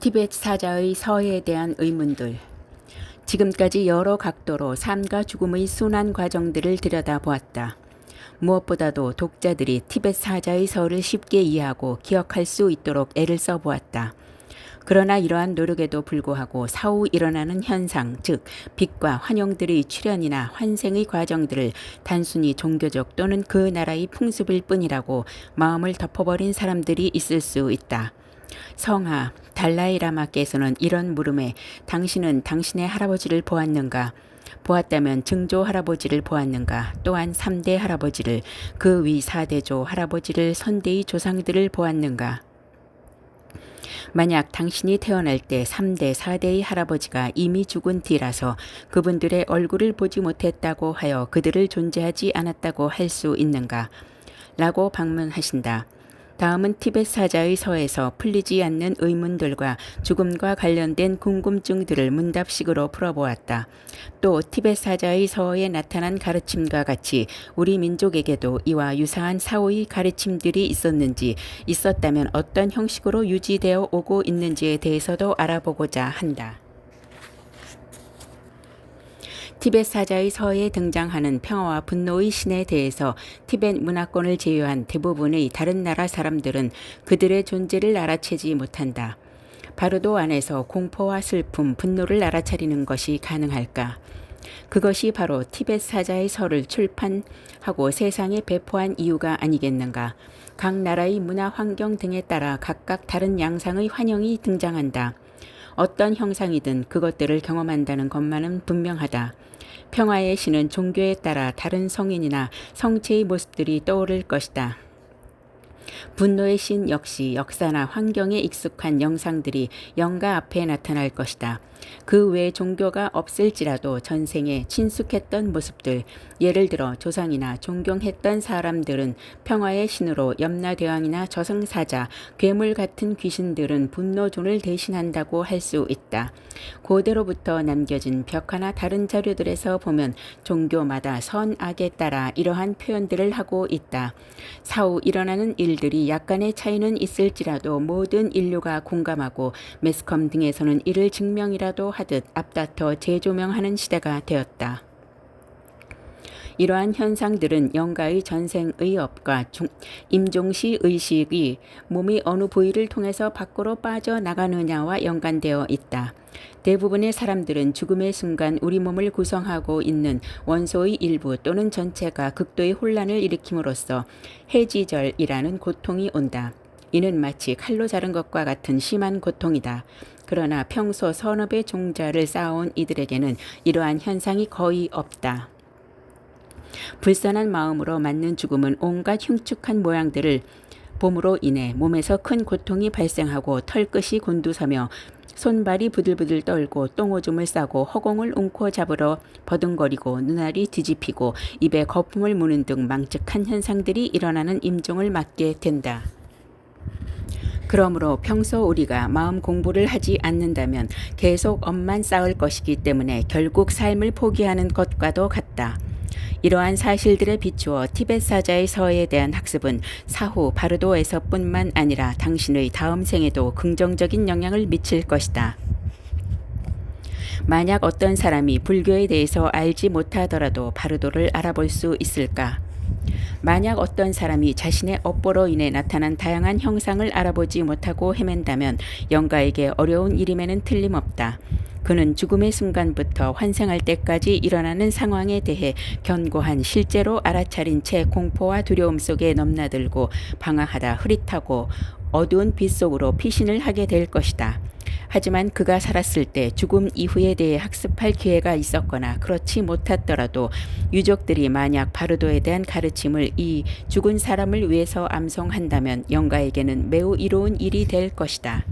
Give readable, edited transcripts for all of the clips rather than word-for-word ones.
티벳 사자의 서에 대한 의문들. 지금까지 여러 각도로 삶과 죽음의 순환 과정들을 들여다보았다. 무엇보다도 독자들이 티벳 사자의 서를 쉽게 이해하고 기억할 수 있도록 애를 써보았다. 그러나 이러한 노력에도 불구하고 사후 일어나는 현상, 즉 빛과 환영들의 출현이나 환생의 과정들을 단순히 종교적 또는 그 나라의 풍습일 뿐이라고 마음을 덮어버린 사람들이 있을 수 있다. 성하 달라이라마께서는 이런 물음에 당신은 당신의 할아버지를 보았는가? 보았다면 증조 할아버지를 보았는가? 또한 3대 할아버지를, 그 위 4대조 할아버지를, 선대의 조상들을 보았는가? 만약 당신이 태어날 때 3대, 4대의 할아버지가 이미 죽은 뒤라서 그분들의 얼굴을 보지 못했다고 하여 그들을 존재하지 않았다고 할 수 있는가? 라고 방문하신다. 다음은 티벳 사자의 서에서 풀리지 않는 의문들과 죽음과 관련된 궁금증들을 문답식으로 풀어보았다. 또 티벳 사자의 서에 나타난 가르침과 같이 우리 민족에게도 이와 유사한 사후의 가르침들이 있었는지, 있었다면 어떤 형식으로 유지되어 오고 있는지에 대해서도 알아보고자 한다. 티벳 사자의 서에 등장하는 평화와 분노의 신에 대해서 티벳 문화권을 제외한 대부분의 다른 나라 사람들은 그들의 존재를 알아채지 못한다. 바로도 안에서 공포와 슬픔, 분노를 알아차리는 것이 가능할까? 그것이 바로 티벳 사자의 서를 출판하고 세상에 배포한 이유가 아니겠는가? 각 나라의 문화 환경 등에 따라 각각 다른 양상의 환영이 등장한다. 어떤 형상이든 그것들을 경험한다는 것만은 분명하다. 평화의 신은 종교에 따라 다른 성인이나 성체의 모습들이 떠오를 것이다. 분노의 신 역시 역사나 환경에 익숙한 영상들이 영가 앞에 나타날 것이다. 그 외 종교가 없을지라도 전생에 친숙했던 모습들, 예를 들어 조상이나 존경했던 사람들은 평화의 신으로 염라대왕이나 저승사자, 괴물 같은 귀신들은 분노존을 대신한다고 할 수 있다. 고대로부터 남겨진 벽화나 다른 자료들에서 보면 종교마다 선악에 따라 이러한 표현들을 하고 있다. 사후 일어나는 일들이 약간의 차이는 있을지라도 모든 인류가 공감하고 매스컴 등에서는 이를 증명이라도 하듯 앞다퉈 재조명하는 시대가 되었다. 이러한 현상들은 영가의 전생의 업과 임종시 의식이 몸의 어느 부위를 통해서 밖으로 빠져나가느냐와 연관되어 있다. 대부분의 사람들은 죽음의 순간 우리 몸을 구성하고 있는 원소의 일부 또는 전체가 극도의 혼란을 일으킴으로써 해지절이라는 고통이 온다. 이는 마치 칼로 자른 것과 같은 심한 고통이다. 그러나 평소 선업의 종자를 쌓아온 이들에게는 이러한 현상이 거의 없다. 불선한 마음으로 맞는 죽음은 온갖 흉측한 모양들을 봄으로 인해 몸에서 큰 고통이 발생하고 털끝이 곤두서며 손발이 부들부들 떨고 똥오줌을 싸고 허공을 웅코 잡으러 버둥거리고 눈알이 뒤집히고 입에 거품을 무는 등 망측한 현상들이 일어나는 임종을 맞게 된다. 그러므로 평소 우리가 마음 공부를 하지 않는다면 계속 업만 쌓을 것이기 때문에 결국 삶을 포기하는 것과도 같다. 이러한 사실들에 비추어 티벳 사자의 서에 대한 학습은 사후 바르도에서뿐만 아니라 당신의 다음 생에도 긍정적인 영향을 미칠 것이다. 만약 어떤 사람이 불교에 대해서 알지 못하더라도 바르도를 알아볼 수 있을까? 만약 어떤 사람이 자신의 업보로 인해 나타난 다양한 형상을 알아보지 못하고 헤맨다면 영가에게 어려운 일임에는 틀림없다. 그는 죽음의 순간부터 환생할 때까지 일어나는 상황에 대해 견고한 실제로 알아차린 채 공포와 두려움 속에 넘나들고 방황하다 흐릿하고 어두운 빛 속으로 피신을 하게 될 것이다. 하지만 그가 살았을 때 죽음 이후에 대해 학습할 기회가 있었거나 그렇지 못했더라도 유족들이 만약 바르도에 대한 가르침을 이 죽은 사람을 위해서 암송한다면 영가에게는 매우 이로운 일이 될 것이다.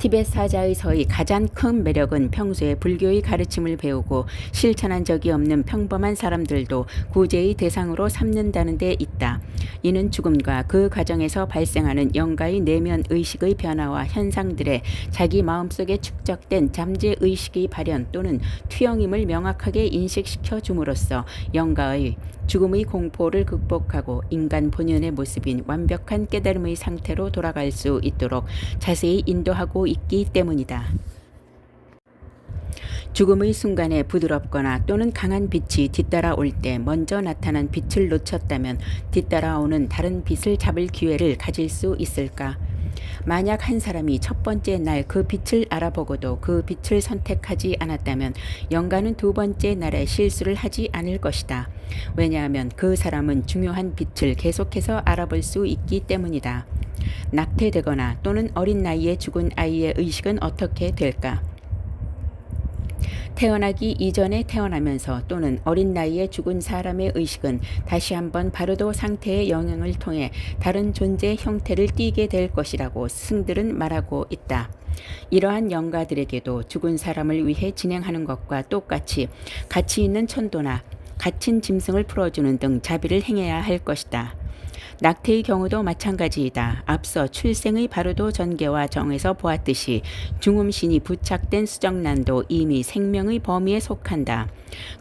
티벳 사자의 서의 가장 큰 매력은 평소에 불교의 가르침을 배우고 실천한 적이 없는 평범한 사람들도 구제의 대상으로 삼는다는 데 있다. 이는 죽음과 그 과정에서 발생하는 영가의 내면 의식의 변화와 현상들에 자기 마음속에 축적된 잠재 의식의 발현 또는 투영임을 명확하게 인식시켜 줌으로써 영가의 죽음의 공포를 극복하고 인간 본연의 모습인 완벽한 깨달음의 상태로 돌아갈 수 있도록 자세히 인도하고 있기 때문이다. 죽음의 순간에 부드럽거나 또는 강한 빛이 뒤따라올 때 먼저 나타난 빛을 놓쳤다면 뒤따라오는 다른 빛을 잡을 기회를 가질 수 있을까? 만약 한 사람이 첫 번째 날 그 빛을 알아보고도 그 빛을 선택하지 않았다면 영가는 두 번째 날에 실수를 하지 않을 것이다. 왜냐하면 그 사람은 중요한 빛을 계속해서 알아볼 수 있기 때문이다. 낙태되거나 또는 어린 나이에 죽은 아이의 의식은 어떻게 될까? 태어나기 이전에 태어나면서 또는 어린 나이에 죽은 사람의 의식은 다시 한번 바르도 상태의 영향을 통해 다른 존재 형태를 띠게 될 것이라고 스승들은 말하고 있다. 이러한 영가들에게도 죽은 사람을 위해 진행하는 것과 똑같이 가치 있는 천도나 갇힌 짐승을 풀어주는 등 자비를 행해야 할 것이다. 낙태의 경우도 마찬가지이다. 앞서 출생의 바로도 전개와 정에서 보았듯이 중음신이 부착된 수정란도 이미 생명의 범위에 속한다.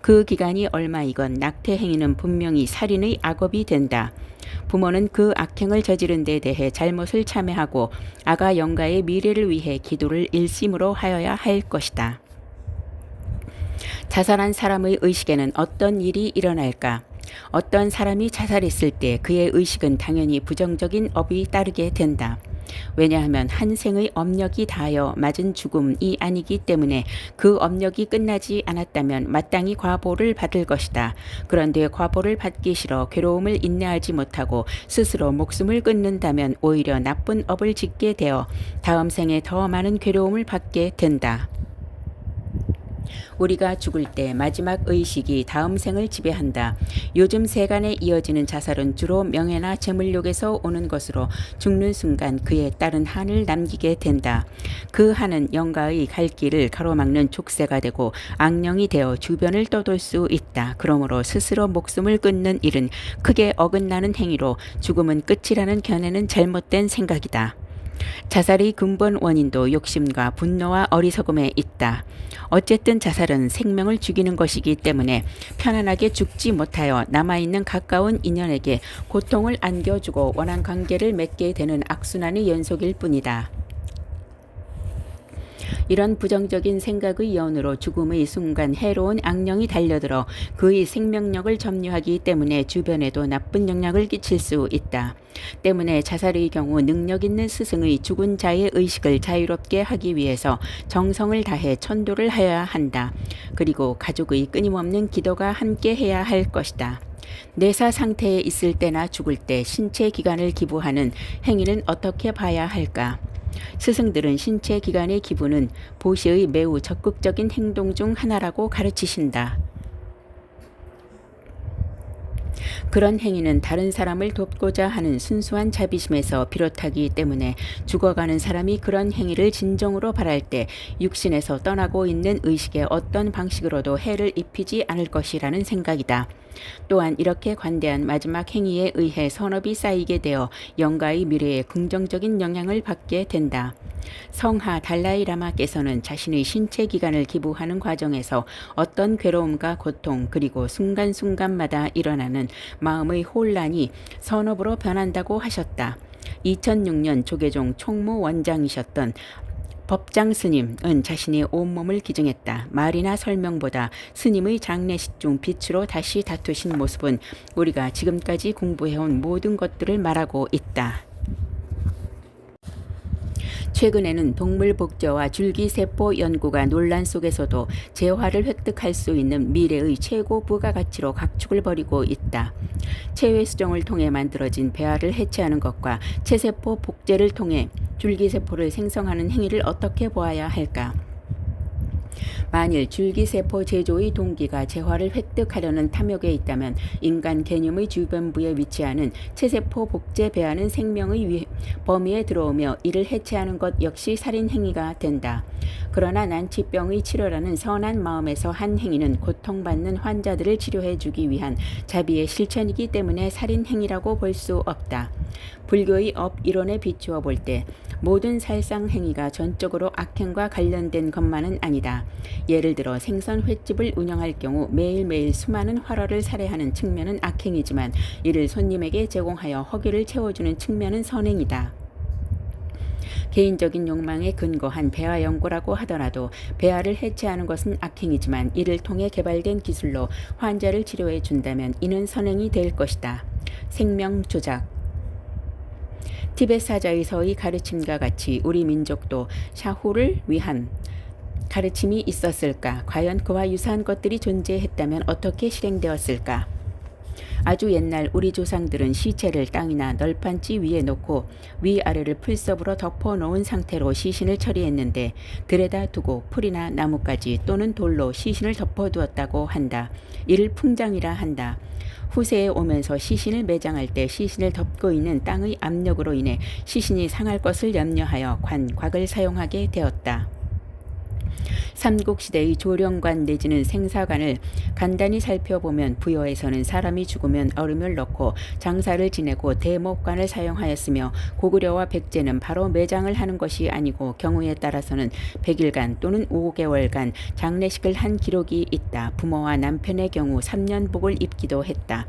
그 기간이 얼마이건 낙태 행위는 분명히 살인의 악업이 된다. 부모는 그 악행을 저지른 데 대해 잘못을 참회하고 아가 영가의 미래를 위해 기도를 일심으로 하여야 할 것이다. 자살한 사람의 의식에는 어떤 일이 일어날까? 어떤 사람이 자살했을 때 그의 의식은 당연히 부정적인 업이 따르게 된다. 왜냐하면 한 생의 업력이 다하여 맞은 죽음이 아니기 때문에 그 업력이 끝나지 않았다면 마땅히 과보를 받을 것이다. 그런데 과보를 받기 싫어 괴로움을 인내하지 못하고 스스로 목숨을 끊는다면 오히려 나쁜 업을 짓게 되어 다음 생에 더 많은 괴로움을 받게 된다. 우리가 죽을 때 마지막 의식이 다음 생을 지배한다. 요즘 세간에 이어지는 자살은 주로 명예나 재물욕에서 오는 것으로 죽는 순간 그에 따른 한을 남기게 된다. 그 한은 영가의 갈 길을 가로막는 족쇄가 되고 악령이 되어 주변을 떠돌 수 있다. 그러므로 스스로 목숨을 끊는 일은 크게 어긋나는 행위로 죽음은 끝이라는 견해는 잘못된 생각이다. 자살의 근본 원인도 욕심과 분노와 어리석음에 있다. 어쨌든 자살은 생명을 죽이는 것이기 때문에 편안하게 죽지 못하여 남아있는 가까운 인연에게 고통을 안겨주고 원한 관계를 맺게 되는 악순환의 연속일 뿐이다. 이런 부정적인 생각의 연으로 죽음의 순간 해로운 악령이 달려들어 그의 생명력을 점유하기 때문에 주변에도 나쁜 영향을 끼칠 수 있다. 때문에 자살의 경우 능력 있는 스승의 죽은 자의 의식을 자유롭게 하기 위해서 정성을 다해 천도를 하여야 한다. 그리고 가족의 끊임없는 기도가 함께 해야 할 것이다. 내사 상태에 있을 때나 죽을 때 신체 기관을 기부하는 행위는 어떻게 봐야 할까? 스승들은 신체 기관의 기부는 보시의 매우 적극적인 행동 중 하나라고 가르치신다. 그런 행위는 다른 사람을 돕고자 하는 순수한 자비심에서 비롯하기 때문에 죽어가는 사람이 그런 행위를 진정으로 바랄 때 육신에서 떠나고 있는 의식에 어떤 방식으로도 해를 입히지 않을 것이라는 생각이다. 또한 이렇게 관대한 마지막 행위에 의해 선업이 쌓이게 되어 영가의 미래에 긍정적인 영향을 받게 된다. 성하 달라이 라마께서는 자신의 신체 기관을 기부하는 과정에서 어떤 괴로움과 고통 그리고 순간순간마다 일어나는 마음의 혼란이 선업으로 변한다고 하셨다. 2006년 조계종 총무원장이셨던 법장 스님은 자신의 온몸을 기증했다. 말이나 설명보다 스님의 장례식 중 빛으로 다시 다투신 모습은 우리가 지금까지 공부해온 모든 것들을 말하고 있다. 최근에는 동물 복제와 줄기세포 연구가 논란 속에서도 재화를 획득할 수 있는 미래의 최고 부가가치로 각축을 벌이고 있다. 체외 수정을 통해 만들어진 배아를 해체하는 것과 체세포 복제를 통해 줄기세포를 생성하는 행위를 어떻게 보아야 할까? 만일 줄기세포 제조의 동기가 재화를 획득하려는 탐욕에 있다면 인간 개념의 주변부에 위치하는 체세포 복제 배아는 생명의 범위에 들어오며 이를 해체하는 것 역시 살인 행위가 된다. 그러나 난치병의 치료라는 선한 마음에서 한 행위는 고통받는 환자들을 치료해주기 위한 자비의 실천이기 때문에 살인 행위라고 볼 수 없다. 불교의 업 이론에 비추어 볼 때 모든 살상 행위가 전적으로 악행과 관련된 것만은 아니다. 예를 들어 생선 횟집을 운영할 경우 매일매일 수많은 활어를 살해하는 측면은 악행이지만 이를 손님에게 제공하여 허기를 채워주는 측면은 선행이다. 개인적인 욕망에 근거한 배아 연구라고 하더라도 배아를 해체하는 것은 악행이지만 이를 통해 개발된 기술로 환자를 치료해 준다면 이는 선행이 될 것이다. 생명 조작. 티벳 사자에서의 가르침과 같이 우리 민족도 샤후를 위한 가르침이 있었을까? 과연 그와 유사한 것들이 존재했다면 어떻게 실행되었을까? 아주 옛날 우리 조상들은 시체를 땅이나 널판지 위에 놓고 위아래를 풀섭으로 덮어놓은 상태로 시신을 처리했는데 들에다 두고 풀이나 나뭇가지 또는 돌로 시신을 덮어두었다고 한다. 이를 풍장이라 한다. 후세에 오면서 시신을 매장할 때 시신을 덮고 있는 땅의 압력으로 인해 시신이 상할 것을 염려하여 곽을 사용하게 되었다. 삼국시대의 조령관 내지는 생사관을 간단히 살펴보면 부여에서는 사람이 죽으면 얼음을 넣고 장사를 지내고 대목관을 사용하였으며 고구려와 백제는 바로 매장을 하는 것이 아니고 경우에 따라서는 100일간 또는 5개월간 장례식을 한 기록이 있다. 부모와 남편의 경우 3년복을 입기도 했다.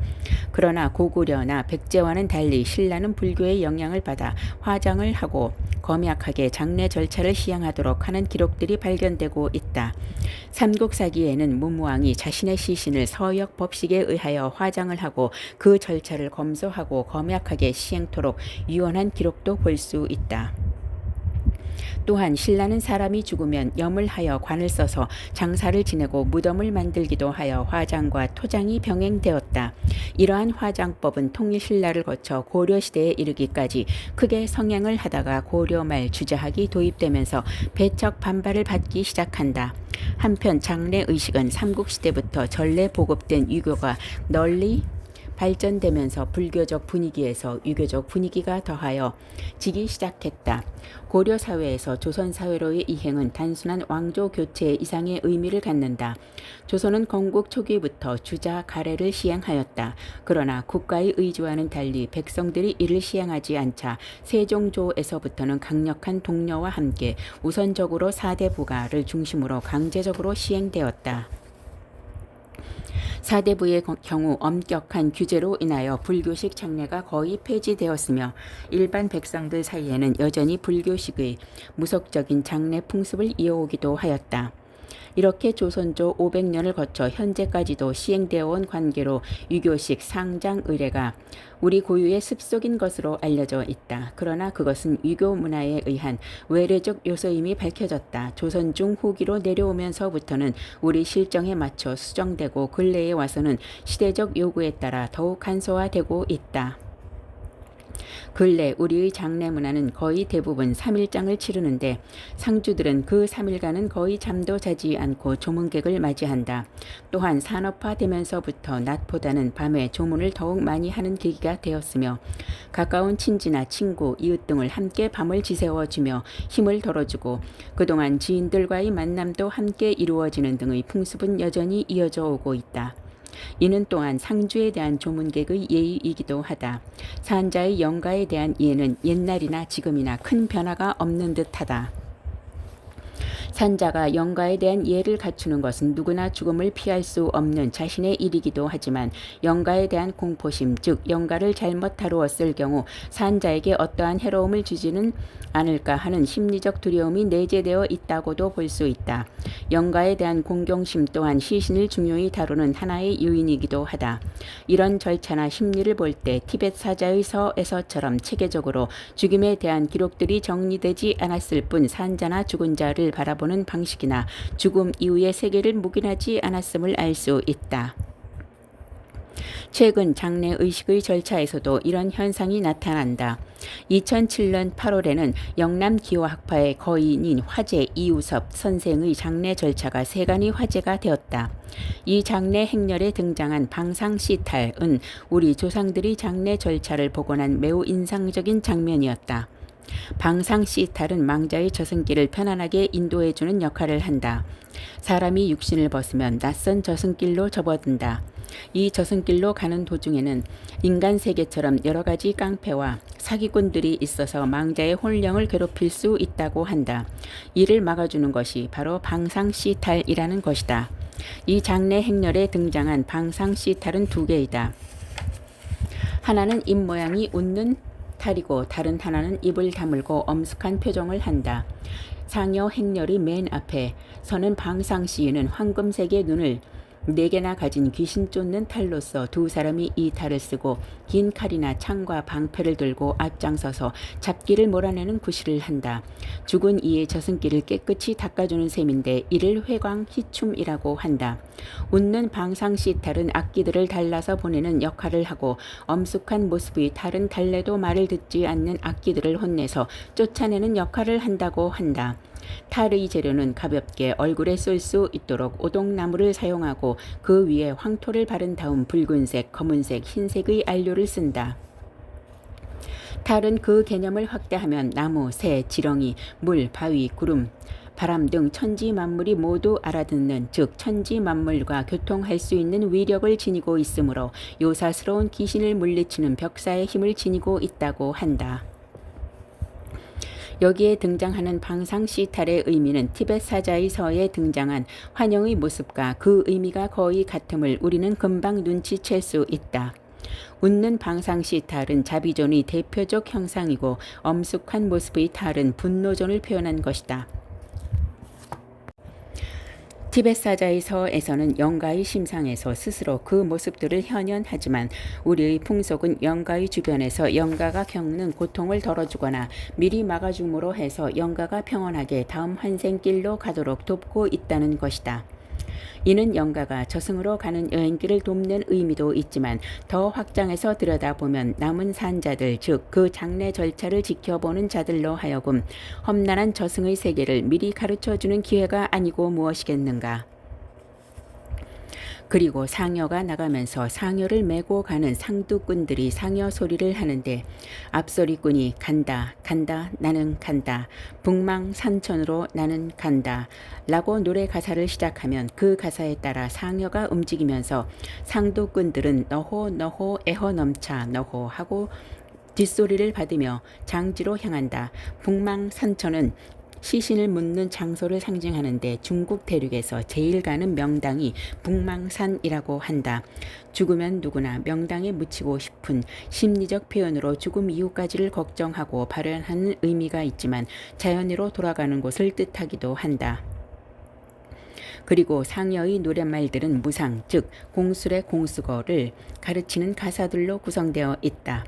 그러나 고구려나 백제와는 달리 신라는 불교의 영향을 받아 화장을 하고 검약하게 장례 절차를 시행하도록 하는 기록들이 발견되고 있다. 삼국사기에는 문무왕이 자신의 시신을 서역 법식에 의하여 화장을 하고 그 절차를 검소하고 검약하게 시행토록 유언한 기록도 볼 수 있다. 또한 신라는 사람이 죽으면 염을 하여 관을 써서 장사를 지내고 무덤을 만들기도 하여 화장과 토장이 병행되었다. 이러한 화장법은 통일신라를 거쳐 고려시대에 이르기까지 크게 성행을 하다가 고려 말 주자학이 도입되면서 배척 반발을 받기 시작한다. 한편 장례의식은 삼국시대부터 전래 보급된 유교가 널리 발전되면서 불교적 분위기에서 유교적 분위기가 더하여 지기 시작했다. 고려 사회에서 조선 사회로의 이행은 단순한 왕조 교체 이상의 의미를 갖는다. 조선은 건국 초기부터 주자 가례를 시행하였다. 그러나 국가의 의지와는 달리 백성들이 이를 시행하지 않자 세종조에서부터는 강력한 동료와 함께 우선적으로 사대부가를 중심으로 강제적으로 시행되었다. 사대부의 경우 엄격한 규제로 인하여 불교식 장례가 거의 폐지되었으며 일반 백성들 사이에는 여전히 불교식의 무속적인 장례 풍습을 이어오기도 하였다. 이렇게 조선조 500년을 거쳐 현재까지도 시행되어 온 관계로 유교식 상장 의례가 우리 고유의 습속인 것으로 알려져 있다. 그러나 그것은 유교 문화에 의한 외래적 요소임이 밝혀졌다. 조선 중 후기로 내려오면서부터는 우리 실정에 맞춰 수정되고 근래에 와서는 시대적 요구에 따라 더욱 간소화되고 있다. 근래 우리의 장례 문화는 거의 대부분 3일장을 치르는데 상주들은 그 3일간은 거의 잠도 자지 않고 조문객을 맞이한다. 또한 산업화되면서부터 낮보다는 밤에 조문을 더욱 많이 하는 계기가 되었으며 가까운 친지나 친구, 이웃 등을 함께 밤을 지새워주며 힘을 덜어주고 그동안 지인들과의 만남도 함께 이루어지는 등의 풍습은 여전히 이어져 오고 있다. 이는 또한 상주에 대한 조문객의 예의이기도 하다. 산자의 영가에 대한 이해는 옛날이나 지금이나 큰 변화가 없는 듯하다. 산자가 영가에 대한 이해를 갖추는 것은 누구나 죽음을 피할 수 없는 자신의 일이기도 하지만 영가에 대한 공포심, 즉 영가를 잘못 다루었을 경우 산자에게 어떠한 해로움을 주지는 않을까 하는 심리적 두려움이 내재되어 있다고도 볼 수 있다. 영가에 대한 공경심 또한 시신을 중요히 다루는 하나의 요인이기도 하다. 이런 절차나 심리를 볼 때 티벳 사자의 서에서처럼 체계적으로 죽임에 대한 기록들이 정리되지 않았을 뿐 산자나 죽은 자를 바라보는 방식이나 죽음 이후의 세계를 묵인하지 않았음을 알 수 있다. 최근 장례 의식의 절차에서도 이런 현상이 나타난다. 2007년 8월에는 영남 기호학파의 거인인 화제 이우섭 선생의 장례 절차가 세간이 화제가 되었다. 이 장례 행렬에 등장한 방상시탈은 우리 조상들이 장례 절차를 복원한 매우 인상적인 장면이었다. 방상 시탈은 망자의 저승길을 편안하게 인도해주는 역할을 한다. 사람이 육신을 벗으면 낯선 저승길로 접어든다. 이 저승길로 가는 도중에는 인간 세계처럼 여러 가지 깡패와 사기꾼들이 있어서 망자의 혼령을 괴롭힐 수 있다고 한다. 이를 막아주는 것이 바로 방상시탈이라는 것이다. 이 장례 행렬에 등장한 방상시탈은 두 개이다. 하나는 입 모양이 웃는 탈이고 다른 하나는 입을 다물고 엄숙한 표정을 한다. 상여 행렬이 맨 앞에 서는 방상시인은 황금색의 눈을 4개나 가진 귀신 쫓는 탈로서 두 사람이 이 탈을 쓰고 긴 칼이나 창과 방패를 들고 앞장서서 잡기를 몰아내는 구실을 한다. 죽은 이의 저승길을 깨끗이 닦아주는 셈인데 이를 회광희춤이라고 한다. 웃는 방상시 탈은 악기들을 달라서 보내는 역할을 하고 엄숙한 모습의 탈은 달래도 말을 듣지 않는 악기들을 혼내서 쫓아내는 역할을 한다고 한다. 탈의 재료는 가볍게 얼굴에 쏠 수 있도록 오동나무를 사용하고 그 위에 황토를 바른 다음 붉은색, 검은색, 흰색의 안료를 쓴다. 탈은 그 개념을 확대하면 나무, 새, 지렁이, 물, 바위, 구름, 바람 등 천지 만물이 모두 알아듣는, 즉 천지 만물과 교통할 수 있는 위력을 지니고 있으므로 요사스러운 귀신을 물리치는 벽사의 힘을 지니고 있다고 한다. 여기에 등장하는 방상시탈의 의미는 티벳 사자의 서에 등장한 환영의 모습과 그 의미가 거의 같음을 우리는 금방 눈치챌 수 있다. 웃는 방상시탈은 자비존의 대표적 형상이고 엄숙한 모습의 탈은 분노존을 표현한 것이다. 티벳 사자의 서에서는 영가의 심상에서 스스로 그 모습들을 현현하지만 우리의 풍속은 영가의 주변에서 영가가 겪는 고통을 덜어주거나 미리 막아줌으로 해서 영가가 평온하게 다음 환생길로 가도록 돕고 있다는 것이다. 이는 영가가 저승으로 가는 여행길을 돕는 의미도 있지만 더 확장해서 들여다보면 남은 산자들, 즉 그 장례 절차를 지켜보는 자들로 하여금 험난한 저승의 세계를 미리 가르쳐주는 기회가 아니고 무엇이겠는가. 그리고 상여가 나가면서 상여를 메고 가는 상두꾼들이 상여 소리를 하는데 앞소리꾼이 간다 간다 나는 간다 북망산천으로 나는 간다 라고 노래 가사를 시작하면 그 가사에 따라 상여가 움직이면서 상두꾼들은 너호 너호 애허 넘차 너호 하고 뒷소리를 받으며 장지로 향한다. 북망산천은 시신을 묻는 장소를 상징하는데 중국 대륙에서 제일 가는 명당이 북망산이라고 한다. 죽으면 누구나 명당에 묻히고 싶은 심리적 표현으로 죽음 이후까지를 걱정하고 발현하는 의미가 있지만 자연으로 돌아가는 곳을 뜻하기도 한다. 그리고 상여의 노랫말들은 무상, 즉 공술의 공수거를 가르치는 가사들로 구성되어 있다.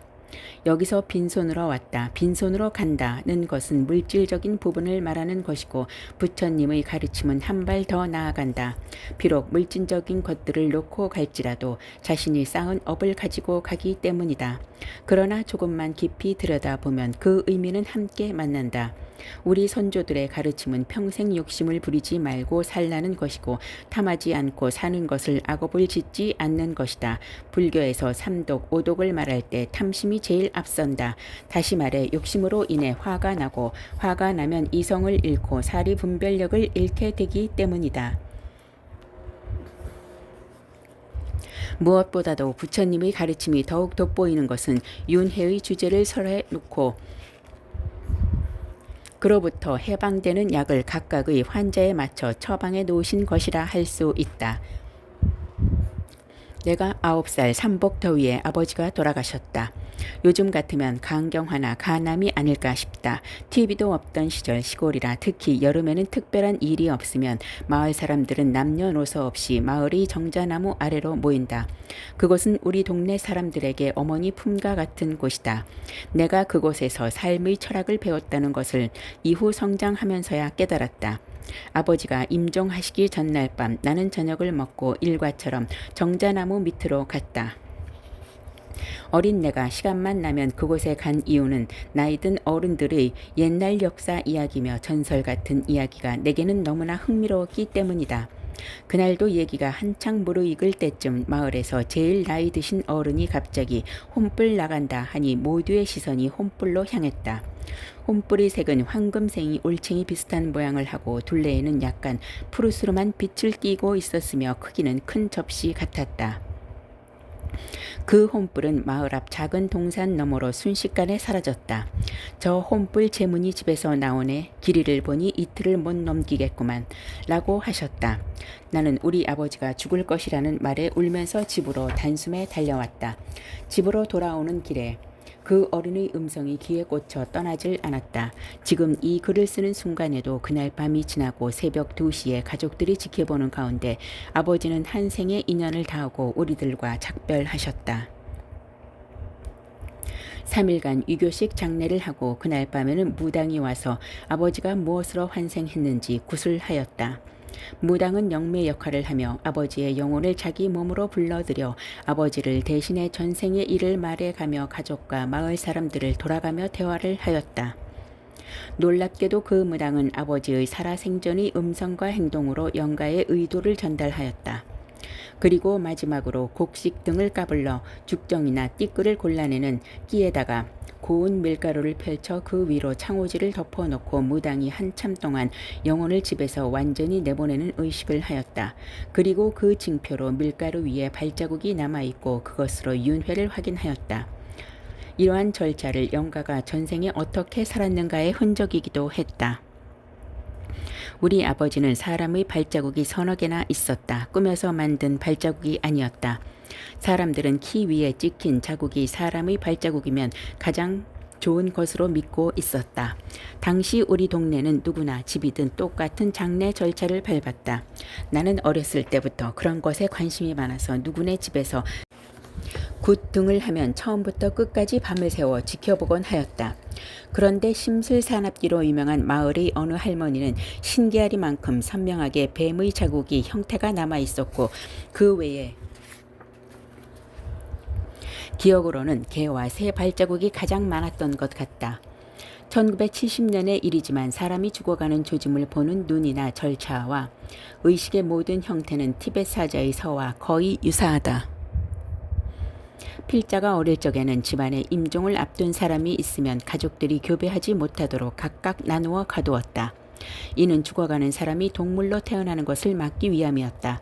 여기서 빈손으로 왔다, 빈손으로 간다는 것은 물질적인 부분을 말하는 것이고 부처님의 가르침은 한 발 더 나아간다. 비록 물질적인 것들을 놓고 갈지라도 자신이 쌓은 업을 가지고 가기 때문이다. 그러나 조금만 깊이 들여다보면 그 의미는 함께 만난다. 우리 선조들의 가르침은 평생 욕심을 부리지 말고 살라는 것이고 탐하지 않고 사는 것을 악업을 짓지 않는 것이다. 불교에서 삼독, 오독을 말할 때 탐심이 제일 앞선다. 다시 말해 욕심으로 인해 화가 나고 화가 나면 이성을 잃고 사리 분별력을 잃게 되기 때문이다. 무엇보다도 부처님의 가르침이 더욱 돋보이는 것은 윤회의 주제를 설해 놓고 그로부터 해방되는 약을 각각의 환자에 맞춰 처방해 놓으신 것이라 할 수 있다. 내가 9살 삼복더위에 아버지가 돌아가셨다. 요즘 같으면 강경화나 간암이 아닐까 싶다. TV도 없던 시절 시골이라 특히 여름에는 특별한 일이 없으면 마을 사람들은 남녀노소 없이 마을의 정자나무 아래로 모인다. 그곳은 우리 동네 사람들에게 어머니 품과 같은 곳이다. 내가 그곳에서 삶의 철학을 배웠다는 것을 이후 성장하면서야 깨달았다. 아버지가 임종하시기 전날 밤 나는 저녁을 먹고 일과처럼 정자나무 밑으로 갔다. 어린 내가 시간만 나면 그곳에 간 이유는 나이든 어른들의 옛날 역사 이야기며 전설 같은 이야기가 내게는 너무나 흥미로웠기 때문이다. 그날도 얘기가 한창 무르익을 때쯤 마을에서 제일 나이 드신 어른이 갑자기 혼불 나간다 하니 모두의 시선이 혼불로 향했다. 혼불의 색은 황금생이 올챙이 비슷한 모양을 하고 둘레에는 약간 푸르스름한 빛을 띠고 있었으며 크기는 큰 접시 같았다. 그 혼불은 마을 앞 작은 동산 너머로 순식간에 사라졌다. 저 혼불 제문이 집에서 나오네. 길이를 보니 이틀을 못 넘기겠구만 라고 하셨다. 나는 우리 아버지가 죽을 것이라는 말에 울면서 집으로 단숨에 달려왔다. 집으로 돌아오는 길에 그 어른의 음성이 귀에 꽂혀 떠나질 않았다. 지금 이 글을 쓰는 순간에도 그날 밤이 지나고 새벽 2시에 가족들이 지켜보는 가운데 아버지는 한 생의 인연을 다하고 우리들과 작별하셨다. 3일간 유교식 장례를 하고 그날 밤에는 무당이 와서 아버지가 무엇으로 환생했는지 구술하였다. 무당은 영매 역할을 하며 아버지의 영혼을 자기 몸으로 불러들여 아버지를 대신해 전생의 일을 말해가며 가족과 마을 사람들을 돌아가며 대화를 하였다. 놀랍게도 그 무당은 아버지의 살아생전의 음성과 행동으로 영가의 의도를 전달하였다. 그리고 마지막으로 곡식 등을 까불러 죽정이나 띠끌을 골라내는 끼에다가 고운 밀가루를 펼쳐 그 위로 창호지를 덮어놓고 무당이 한참 동안 영혼을 집에서 완전히 내보내는 의식을 하였다. 그리고 그 징표로 밀가루 위에 발자국이 남아있고 그것으로 윤회를 확인하였다. 이러한 절차를 영가가 전생에 어떻게 살았는가의 흔적이기도 했다. 우리 아버지는 사람의 발자국이 서너 개나 있었다. 꾸며서 만든 발자국이 아니었다. 사람들은 키 위에 찍힌 자국이 사람의 발자국이면 가장 좋은 것으로 믿고 있었다. 당시 우리 동네는 누구나 집이든 똑같은 장례 절차를 밟았다. 나는 어렸을 때부터 그런 것에 관심이 많아서 누구네 집에서 굿 등을 하면 처음부터 끝까지 밤을 새워 지켜보곤 하였다. 그런데 심술사납기로 유명한 마을의 어느 할머니는 신기하리만큼 선명하게 뱀의 자국이 형태가 남아있었고 그 외에 기억으로는 개와 새 발자국이 가장 많았던 것 같다. 1970년의 일이지만 사람이 죽어가는 조짐을 보는 눈이나 절차와 의식의 모든 형태는 티벳 사자의 서와 거의 유사하다. 필자가 어릴 적에는 집안에 임종을 앞둔 사람이 있으면 가족들이 교배하지 못하도록 각각 나누어 가두었다. 이는 죽어가는 사람이 동물로 태어나는 것을 막기 위함이었다.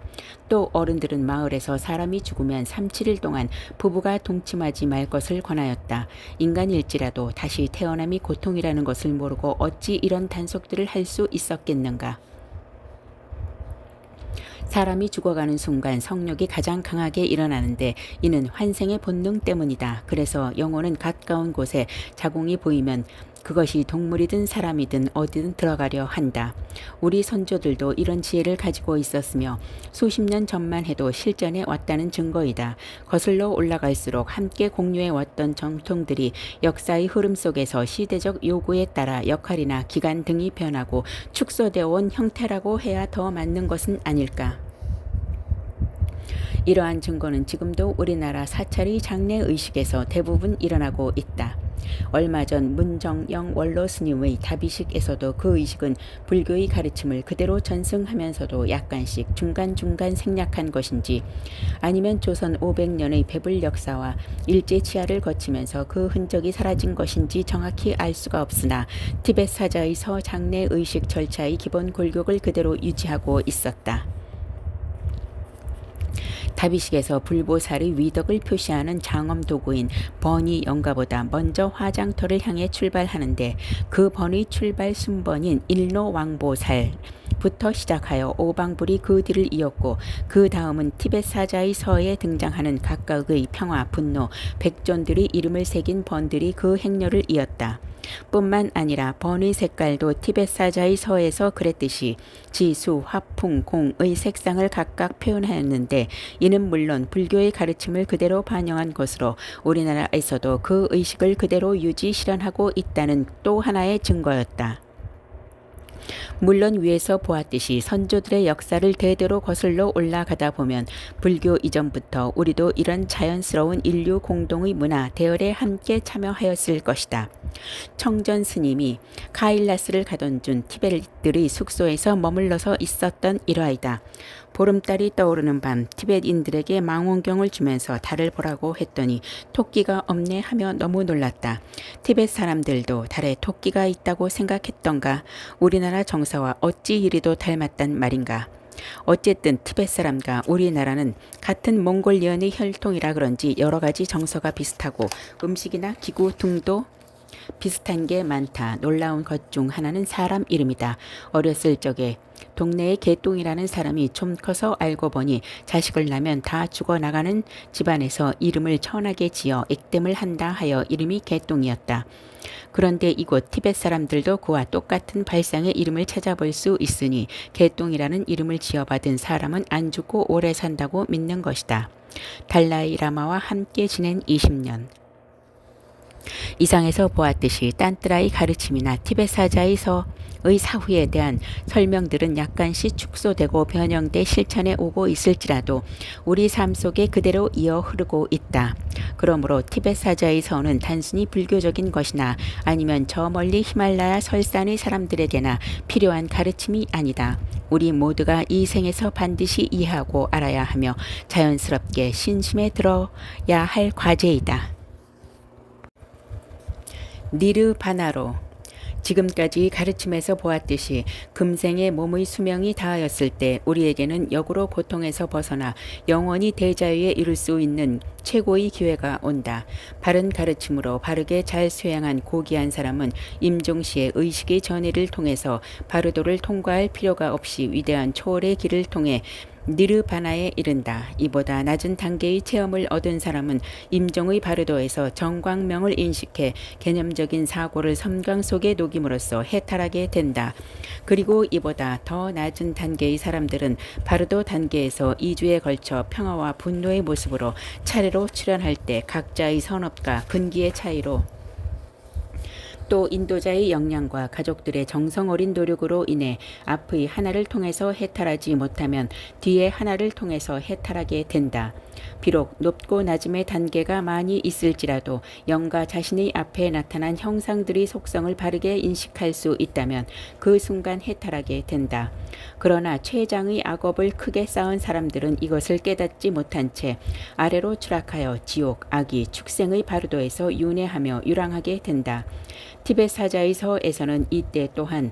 또 어른들은 마을에서 사람이 죽으면 3, 7일 동안 부부가 동침하지 말 것을 권하였다. 인간일지라도 다시 태어남이 고통이라는 것을 모르고 어찌 이런 단속들을 할 수 있었겠는가. 사람이 죽어가는 순간 성욕이 가장 강하게 일어나는데 이는 환생의 본능 때문이다. 그래서 영혼은 가까운 곳에 자궁이 보이면 그것이 동물이든 사람이든 어디든 들어가려 한다. 우리 선조들도 이런 지혜를 가지고 있었으며 수십 년 전만 해도 실전에 왔다는 증거이다. 거슬러 올라갈수록 함께 공유해 왔던 전통들이 역사의 흐름 속에서 시대적 요구에 따라 역할이나 기간 등이 변하고 축소되어 온 형태라고 해야 더 맞는 것은 아닐까. 이러한 증거는 지금도 우리나라 사찰의 장례 의식에서 대부분 일어나고 있다. 얼마 전 문정영 원로 스님의 다비식에서도 그 의식은 불교의 가르침을 그대로 전승하면서도 약간씩 중간중간 생략한 것인지 아니면 조선 500년의 배불 역사와 일제치하를 거치면서 그 흔적이 사라진 것인지 정확히 알 수가 없으나 티벳 사자의 서 장례 의식 절차의 기본 골격을 그대로 유지하고 있었다. 다비식에서 불보살의 위덕을 표시하는 장엄 도구인 번이 영가보다 먼저 화장터를 향해 출발하는데 그 번의 출발 순번인 일노왕보살부터 시작하여 오방불이 그 뒤를 이었고 그 다음은 티벳 사자의 서에 등장하는 각각의 평화, 분노, 백존들의 이름을 새긴 번들이 그 행렬을 이었다. 뿐만 아니라 번의 색깔도 티벳 사자의 서에서 그랬듯이 지수, 화풍, 공의 색상을 각각 표현하였는데 이는 물론 불교의 가르침을 그대로 반영한 것으로 우리나라에서도 그 의식을 그대로 유지 실현하고 있다는 또 하나의 증거였다. 물론 위에서 보았듯이 선조들의 역사를 대대로 거슬러 올라가다 보면 불교 이전부터 우리도 이런 자연스러운 인류 공동의 문화 대열에 함께 참여하였을 것이다. 청전 스님이 카일라스를 가던 중 티베트들의 숙소에서 머물러서 있었던 일화이다. 보름달이 떠오르는 밤 티베트인들에게 망원경을 주면서 달을 보라고 했더니 토끼가 없네 하며 너무 놀랐다. 티베트 사람들도 달에 토끼가 있다고 생각했던가? 우리나라 정서와 어찌 이리도 닮았단 말인가? 어쨌든 티베트 사람과 우리나라는 같은 몽골리언의 혈통이라 그런지 여러 가지 정서가 비슷하고 음식이나 기구 등도 비슷한 게 많다. 놀라운 것 중 하나는 사람 이름이다. 어렸을 적에 동네에 개똥이라는 사람이 좀 커서 알고 보니 자식을 낳으면 다 죽어나가는 집안에서 이름을 천하게 지어 액땜을 한다 하여 이름이 개똥이었다. 그런데 이곳 티베트 사람들도 그와 똑같은 발상의 이름을 찾아볼 수 있으니 개똥이라는 이름을 지어받은 사람은 안 죽고 오래 산다고 믿는 것이다. 달라이 라마와 함께 지낸 20년. 이상에서 보았듯이 딴뜨라의 가르침이나 티베트 사자의 서의 사후에 대한 설명들은 약간씩 축소되고 변형돼 실천에 오고 있을지라도 우리 삶 속에 그대로 이어 흐르고 있다. 그러므로 티베트 사자의 서는 단순히 불교적인 것이나 아니면 저 멀리 히말라야 설산의 사람들에게나 필요한 가르침이 아니다. 우리 모두가 이 생에서 반드시 이해하고 알아야 하며 자연스럽게 신심에 들어야 할 과제이다. 니르바나로. 지금까지 가르침에서 보았듯이 금생의 몸의 수명이 다하였을 때 우리에게는 역으로 고통에서 벗어나 영원히 대자유에 이를 수 있는 최고의 기회가 온다. 바른 가르침으로 바르게 잘 수행한 고귀한 사람은 임종시의 의식의 전해를 통해서 바르도를 통과할 필요가 없이 위대한 초월의 길을 통해 니르바나에 이른다. 이보다 낮은 단계의 체험을 얻은 사람은 임종의 바르도에서 정광명을 인식해 개념적인 사고를 섬광 속에 녹임으로써 해탈하게 된다. 그리고 이보다 더 낮은 단계의 사람들은 바르도 단계에서 2주에 걸쳐 평화와 분노의 모습으로 차례로 출현할 때 각자의 선업과 근기의 차이로 또 인도자의 역량과 가족들의 정성 어린 노력으로 인해 앞의 하나를 통해서 해탈하지 못하면 뒤의 하나를 통해서 해탈하게 된다. 비록 높고 낮음의 단계가 많이 있을지라도 영과 자신의 앞에 나타난 형상들의 속성을 바르게 인식할 수 있다면 그 순간 해탈하게 된다. 그러나 최장의 악업을 크게 쌓은 사람들은 이것을 깨닫지 못한 채 아래로 추락하여 지옥, 악이, 축생의 바르도에서 윤회하며 유랑하게 된다. 티베트 사자의 서에서는 이때 또한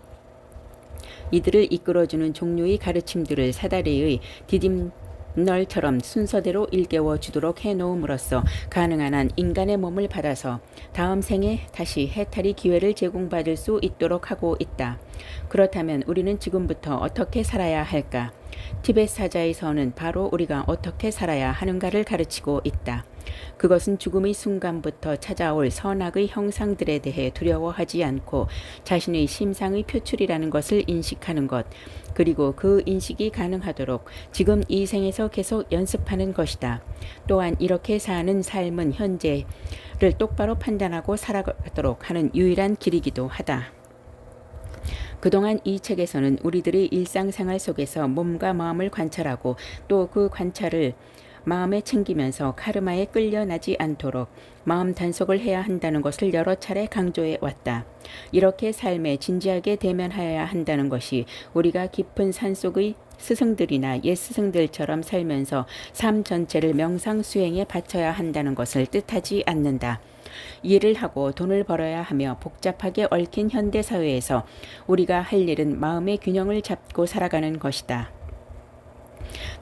이들을 이끌어주는 종류의 가르침들을 사다리의 디딤널처럼 순서대로 일깨워 주도록 해놓음으로써 가능한 한 인간의 몸을 받아서 다음 생에 다시 해탈의 기회를 제공받을 수 있도록 하고 있다. 그렇다면 우리는 지금부터 어떻게 살아야 할까? 티베트 사자의 서는 바로 우리가 어떻게 살아야 하는가를 가르치고 있다. 그것은 죽음의 순간부터 찾아올 선악의 형상들에 대해 두려워하지 않고 자신의 심상의 표출이라는 것을 인식하는 것, 그리고 그 인식이 가능하도록 지금 이 생에서 계속 연습하는 것이다. 또한 이렇게 사는 삶은 현재를 똑바로 판단하고 살아가도록 하는 유일한 길이기도 하다. 그동안 이 책에서는 우리들의 일상생활 속에서 몸과 마음을 관찰하고 또 그 관찰을 마음에 챙기면서 카르마에 끌려나지 않도록 마음 단속을 해야 한다는 것을 여러 차례 강조해 왔다. 이렇게 삶에 진지하게 대면하여야 한다는 것이 우리가 깊은 산속의 스승들이나 옛 스승들처럼 살면서 삶 전체를 명상 수행에 바쳐야 한다는 것을 뜻하지 않는다. 일을 하고 돈을 벌어야 하며 복잡하게 얽힌 현대사회에서 우리가 할 일은 마음의 균형을 잡고 살아가는 것이다.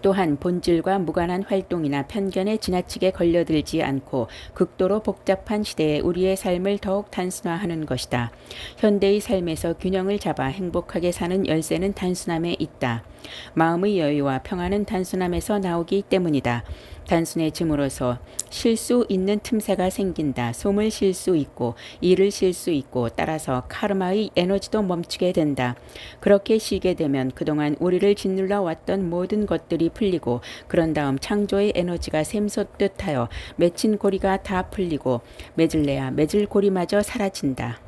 또한 본질과 무관한 활동이나 편견에 지나치게 걸려들지 않고 극도로 복잡한 시대에 우리의 삶을 더욱 단순화하는 것이다. 현대의 삶에서 균형을 잡아 행복하게 사는 열쇠는 단순함에 있다. 마음의 여유와 평화는 단순함에서 나오기 때문이다. 단순해짐으로써 쉴 수 있는 틈새가 생긴다. 숨을 쉴 수 있고 일을 쉴 수 있고 따라서 카르마의 에너지도 멈추게 된다. 그렇게 쉬게 되면 그동안 우리를 짓눌러 왔던 모든 것들이 풀리고 그런 다음 창조의 에너지가 샘솟듯 하여 맺힌 고리가 다 풀리고 맺을래야 맺을 고리마저 사라진다.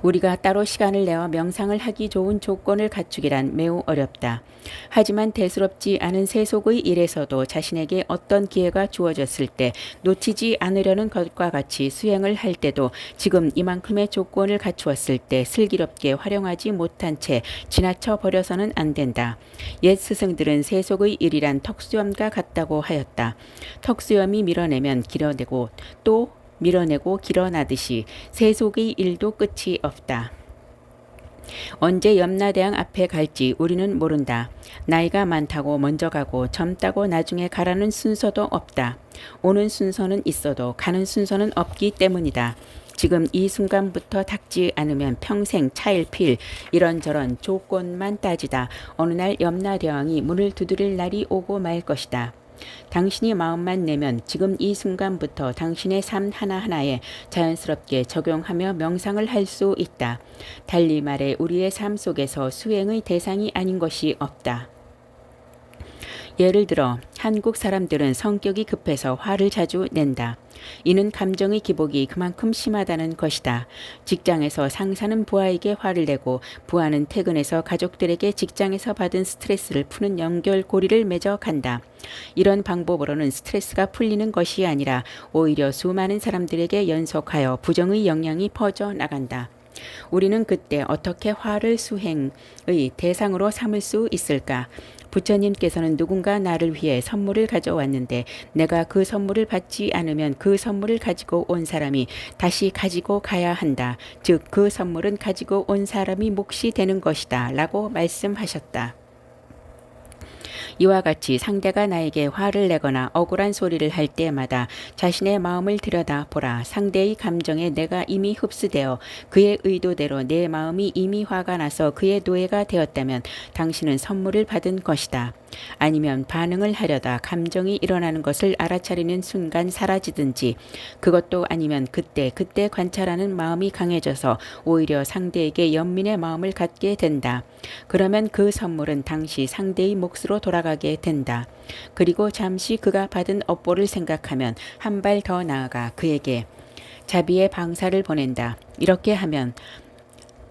우리가 따로 시간을 내어 명상을 하기 좋은 조건을 갖추기란 매우 어렵다. 하지만 대수롭지 않은 세속의 일에서도 자신에게 어떤 기회가 주어졌을 때 놓치지 않으려는 것과 같이 수행을 할 때도 지금 이만큼의 조건을 갖추었을 때 슬기롭게 활용하지 못한 채 지나쳐 버려서는 안 된다. 옛 스승들은 세속의 일이란 턱수염과 같다고 하였다. 턱수염이 밀어내면 길어내고 또 밀어내고 길어나듯이 세속의 일도 끝이 없다. 언제 염라대왕 앞에 갈지 우리는 모른다. 나이가 많다고 먼저 가고 젊다고 나중에 가라는 순서도 없다. 오는 순서는 있어도 가는 순서는 없기 때문이다. 지금 이 순간부터 닥지 않으면 평생 차일필 이런저런 조건만 따지다 어느 날 염라대왕이 문을 두드릴 날이 오고 말 것이다. 당신이 마음만 내면 지금 이 순간부터 당신의 삶 하나하나에 자연스럽게 적용하며 명상을 할 수 있다. 달리 말해 우리의 삶 속에서 수행의 대상이 아닌 것이 없다. 예를 들어 한국 사람들은 성격이 급해서 화를 자주 낸다. 이는 감정의 기복이 그만큼 심하다는 것이다. 직장에서 상사는 부하에게 화를 내고 부하는 퇴근해서 가족들에게 직장에서 받은 스트레스를 푸는 연결고리를 맺어 간다. 이런 방법으로는 스트레스가 풀리는 것이 아니라 오히려 수많은 사람들에게 연속하여 부정의 영향이 퍼져 나간다. 우리는 그때 어떻게 화를 수행의 대상으로 삼을 수 있을까? 부처님께서는 누군가 나를 위해 선물을 가져왔는데 내가 그 선물을 받지 않으면 그 선물을 가지고 온 사람이 다시 가지고 가야 한다. 즉 그 선물은 가지고 온 사람이 몫이 되는 것이다. 라고 말씀하셨다. 이와 같이 상대가 나에게 화를 내거나 억울한 소리를 할 때마다 자신의 마음을 들여다보라. 상대의 감정에 내가 이미 흡수되어 그의 의도대로 내 마음이 이미 화가 나서 그의 노예가 되었다면 당신은 선물을 받은 것이다. 아니면 반응을 하려다 감정이 일어나는 것을 알아차리는 순간 사라지든지 그것도 아니면 그때 관찰하는 마음이 강해져서 오히려 상대에게 연민의 마음을 갖게 된다. 그러면 그 선물은 당시 상대의 몫으로 돌아가게 된다. 그리고 잠시 그가 받은 업보를 생각하면 한 발 더 나아가 그에게 자비의 방사를 보낸다. 이렇게 하면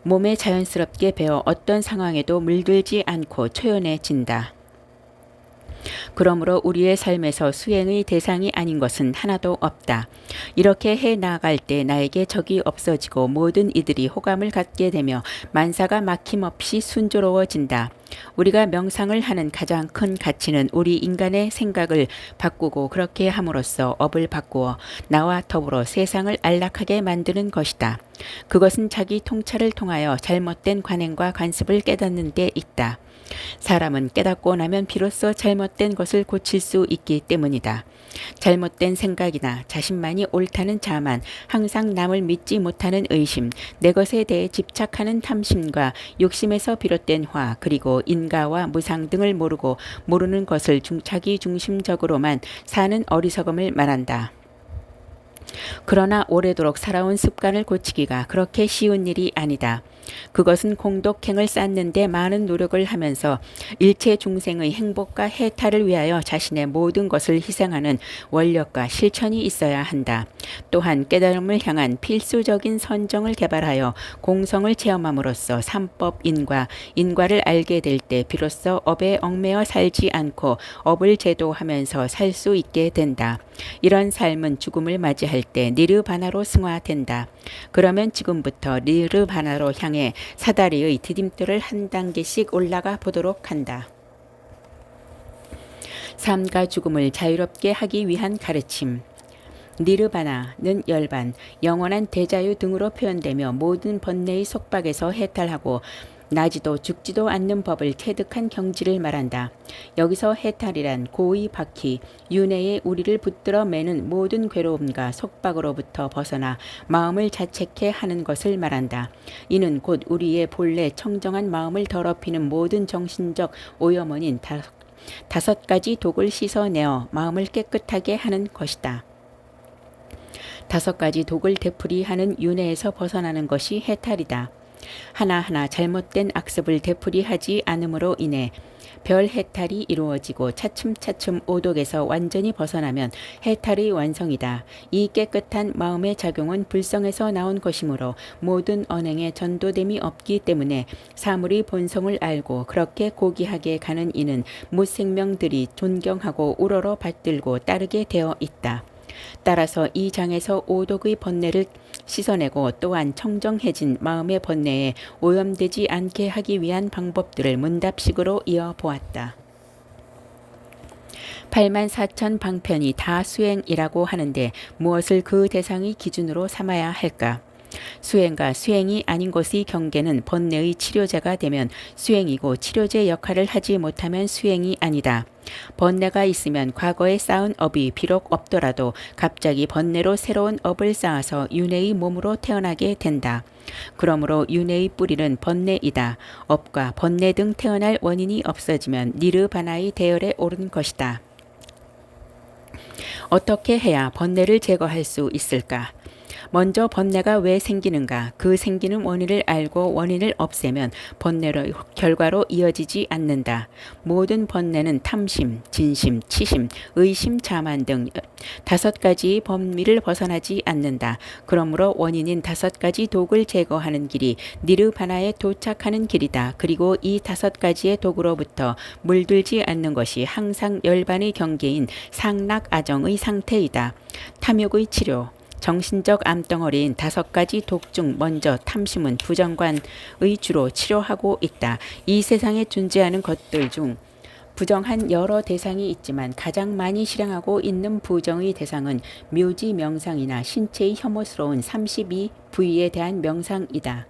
몸에 자연스럽게 배어 어떤 상황에도 물들지 않고 초연해진다. 그러므로 우리의 삶에서 수행의 대상이 아닌 것은 하나도 없다. 이렇게 해 나아갈 때 나에게 적이 없어지고 모든 이들이 호감을 갖게 되며 만사가 막힘없이 순조로워진다. 우리가 명상을 하는 가장 큰 가치는 우리 인간의 생각을 바꾸고 그렇게 함으로써 업을 바꾸어 나와 더불어 세상을 안락하게 만드는 것이다. 그것은 자기 통찰을 통하여 잘못된 관행과 관습을 깨닫는 데 있다. 사람은 깨닫고 나면 비로소 잘못된 것을 고칠 수 있기 때문이다. 잘못된 생각이나 자신만이 옳다는 자만, 항상 남을 믿지 못하는 의심, 내 것에 대해 집착하는 탐심과 욕심에서 비롯된 화, 그리고 인가와 무상 등을 모르는 것을 자기 중심적으로만 사는 어리석음을 말한다. 그러나 오래도록 살아온 습관을 고치기가 그렇게 쉬운 일이 아니다. 그것은 공덕행을 쌓는데 많은 노력을 하면서 일체 중생의 행복과 해탈을 위하여 자신의 모든 것을 희생하는 원력과 실천이 있어야 한다. 또한 깨달음을 향한 필수적인 선정을 개발하여 공성을 체험함으로써 인과를 알게 될 때 비로소 업에 얽매여 살지 않고 업을 제도하면서 살 수 있게 된다. 이런 삶은 죽음을 맞이할 때 니르바나로 승화된다. 그러면 지금부터 니르바나로 향해 사다리의 디딤돌을 한 단계씩 올라가 보도록 한다. 삶과 죽음을 자유롭게 하기 위한 가르침. 니르바나는 열반, 영원한 대자유 등으로 표현되며 모든 번뇌의 속박에서 해탈하고 나지도 죽지도 않는 법을 체득한 경지를 말한다. 여기서 해탈이란 고의 바퀴, 윤회에 우리를 붙들어 매는 모든 괴로움과 속박으로부터 벗어나 마음을 자책해 하는 것을 말한다. 이는 곧 우리의 본래 청정한 마음을 더럽히는 모든 정신적 오염원인 다섯 가지 독을 씻어내어 마음을 깨끗하게 하는 것이다. 다섯 가지 독을 되풀이하는 윤회에서 벗어나는 것이 해탈이다. 하나하나 잘못된 악습을 되풀이하지 않음으로 인해 별 해탈이 이루어지고 차츰차츰 오독에서 완전히 벗어나면 해탈의 완성이다. 이 깨끗한 마음의 작용은 불성에서 나온 것이므로 모든 언행에 전도됨이 없기 때문에 사물의 본성을 알고 그렇게 고귀하게 가는 이는 무생명들이 존경하고 우러러 받들고 따르게 되어 있다. 따라서 이 장에서 오독의 번뇌를 씻어내고 또한 청정해진 마음의 번뇌에 오염되지 않게 하기 위한 방법들을 문답식으로 이어보았다. 84,000 방편이 다 수행이라고 하는데 무엇을 그 대상의 기준으로 삼아야 할까? 수행과 수행이 아닌 것의 경계는 번뇌의 치료제가 되면 수행이고 치료제 역할을 하지 못하면 수행이 아니다. 번뇌가 있으면 과거에 쌓은 업이 비록 없더라도 갑자기 번뇌로 새로운 업을 쌓아서 윤회의 몸으로 태어나게 된다. 그러므로 윤회의 뿌리는 번뇌이다. 업과 번뇌 등 태어날 원인이 없어지면 니르바나의 대열에 오른 것이다. 어떻게 해야 번뇌를 제거할 수 있을까? 먼저 번뇌가 왜 생기는가? 그 생기는 원인을 알고 원인을 없애면 번뇌의 결과로 이어지지 않는다. 모든 번뇌는 탐심, 진심, 치심, 의심, 자만 등 5가지의 범위를 벗어나지 않는다. 그러므로 원인인 5가지 독을 제거하는 길이 니르바나에 도착하는 길이다. 그리고 이 5가지의 독으로부터 물들지 않는 것이 항상 열반의 경계인 상락아정의 상태이다. 탐욕의 치료 정신적 암덩어리인 5가지 독 중 먼저 탐심은 부정관의 주로 치료하고 있다. 이 세상에 존재하는 것들 중 부정한 여러 대상이 있지만 가장 많이 실행하고 있는 부정의 대상은 묘지 명상이나 신체의 혐오스러운 32 부위에 대한 명상이다.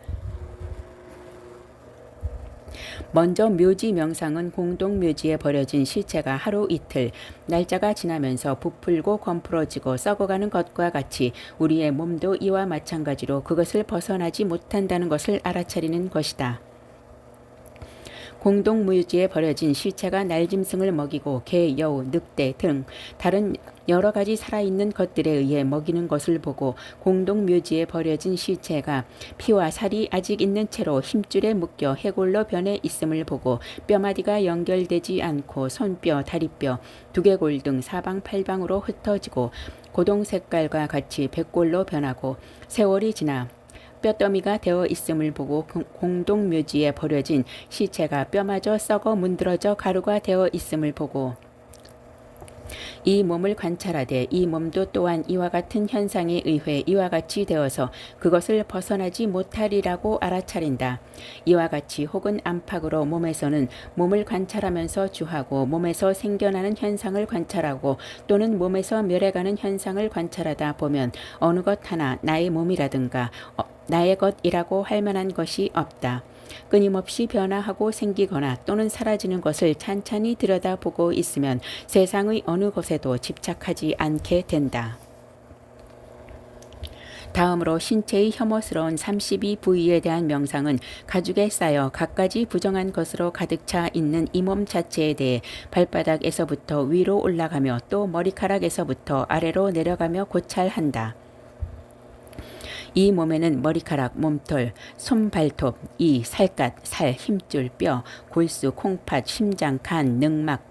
먼저 묘지 명상은 공동 묘지에 버려진 시체가 하루 이틀 날짜가 지나면서 부풀고 검풀어지고 썩어가는 것과 같이 우리의 몸도 이와 마찬가지로 그것을 벗어나지 못한다는 것을 알아차리는 것이다. 공동묘지에 버려진 시체가 날짐승을 먹이고 개, 여우, 늑대 등 다른 여러 가지 살아있는 것들에 의해 먹이는 것을 보고 공동묘지에 버려진 시체가 피와 살이 아직 있는 채로 힘줄에 묶여 해골로 변해 있음을 보고 뼈마디가 연결되지 않고 손뼈, 다리뼈, 두개골 등 사방팔방으로 흩어지고 고동 색깔과 같이 백골로 변하고 세월이 지나 뼈더미가 되어 있음을 보고 공동묘지에 버려진 시체가 뼈마저 썩어 문드러져 가루가 되어 있음을 보고 이 몸을 관찰하되 이 몸도 또한 이와 같은 현상에 의해 이와 같이 되어서 그것을 벗어나지 못하리라고 알아차린다. 이와 같이 혹은 안팎으로 몸에서는 몸을 관찰하면서 주하고 몸에서 생겨나는 현상을 관찰하고 또는 몸에서 멸해가는 현상을 관찰하다 보면 어느 것 하나 나의 몸이라든가 나의 것이라고 할 만한 것이 없다. 끊임없이 변화하고 생기거나 또는 사라지는 것을 찬찬히 들여다보고 있으면 세상의 어느 곳에도 집착하지 않게 된다. 다음으로 신체의 혐오스러운 32 부위에 대한 명상은 가죽에 쌓여 갖가지 부정한 것으로 가득 차 있는 이 몸 자체에 대해 발바닥에서부터 위로 올라가며 또 머리카락에서부터 아래로 내려가며 고찰한다. 이 몸에는 머리카락, 몸털, 손, 발톱, 이, 살갗, 살, 힘줄, 뼈, 골수, 콩팥, 심장, 간, 늑막,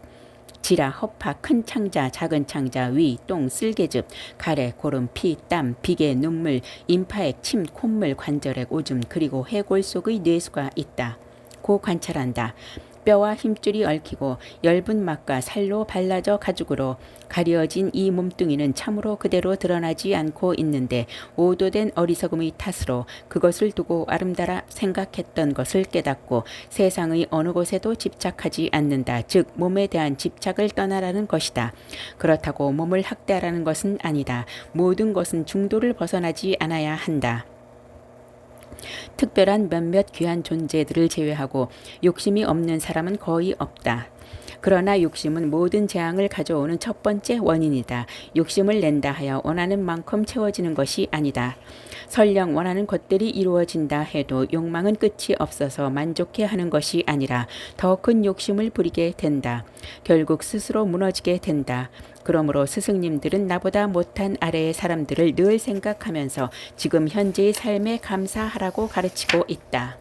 지라, 허파, 큰 창자, 작은 창자, 위, 똥, 쓸개즙, 가래, 고름, 피, 땀, 비계, 눈물, 임파액, 침, 콧물, 관절액, 오줌, 그리고 해골 속의 뇌수가 있다. 고 관찰한다. 뼈와 힘줄이 얽히고 엷은 막과 살로 발라져 가죽으로 가려진 이 몸뚱이는 참으로 그대로 드러나지 않고 있는데 오도된 어리석음의 탓으로 그것을 두고 아름다라 생각했던 것을 깨닫고 세상의 어느 곳에도 집착하지 않는다. 즉 몸에 대한 집착을 떠나라는 것이다. 그렇다고 몸을 학대하라는 것은 아니다. 모든 것은 중도를 벗어나지 않아야 한다. 특별한 몇몇 귀한 존재들을 제외하고 욕심이 없는 사람은 거의 없다. 그러나 욕심은 모든 재앙을 가져오는 첫 번째 원인이다. 욕심을 낸다 하여 원하는 만큼 채워지는 것이 아니다. 설령 원하는 것들이 이루어진다 해도 욕망은 끝이 없어서 만족해 하는 것이 아니라 더 큰 욕심을 부리게 된다. 결국 스스로 무너지게 된다. 그러므로 스승님들은 나보다 못한 아래의 사람들을 늘 생각하면서 지금 현재의 삶에 감사하라고 가르치고 있다.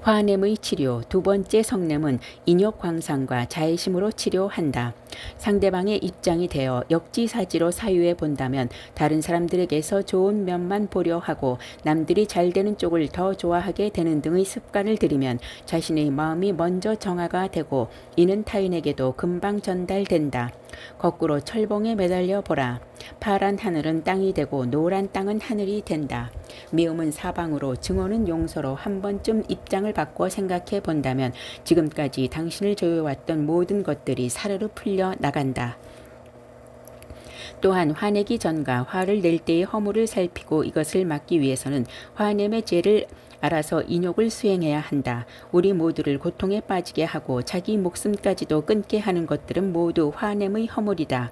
화냄의 치료. 두 번째 성냄은 인욕광상과 자애심으로 치료한다. 상대방의 입장이 되어 역지사지로 사유해 본다면 다른 사람들에게서 좋은 면만 보려 하고 남들이 잘 되는 쪽을 더 좋아하게 되는 등의 습관을 들이면 자신의 마음이 먼저 정화가 되고 이는 타인에게도 금방 전달된다. 거꾸로 철봉에 매달려 보라. 파란 하늘은 땅이 되고 노란 땅은 하늘이 된다. 미움은 사방으로, 증오는 용서로 한 번쯤 입장을 바꿔 생각해 본다면 지금까지 당신을 조여왔던 모든 것들이 사르르 풀려 나간다. 또한 화내기 전과 화를 낼 때의 허물을 살피고 이것을 막기 위해서는 화냄의 죄를 알아서 인욕을 수행해야 한다. 우리 모두를 고통에 빠지게 하고 자기 목숨까지도 끊게 하는 것들은 모두 화냄의 허물이다.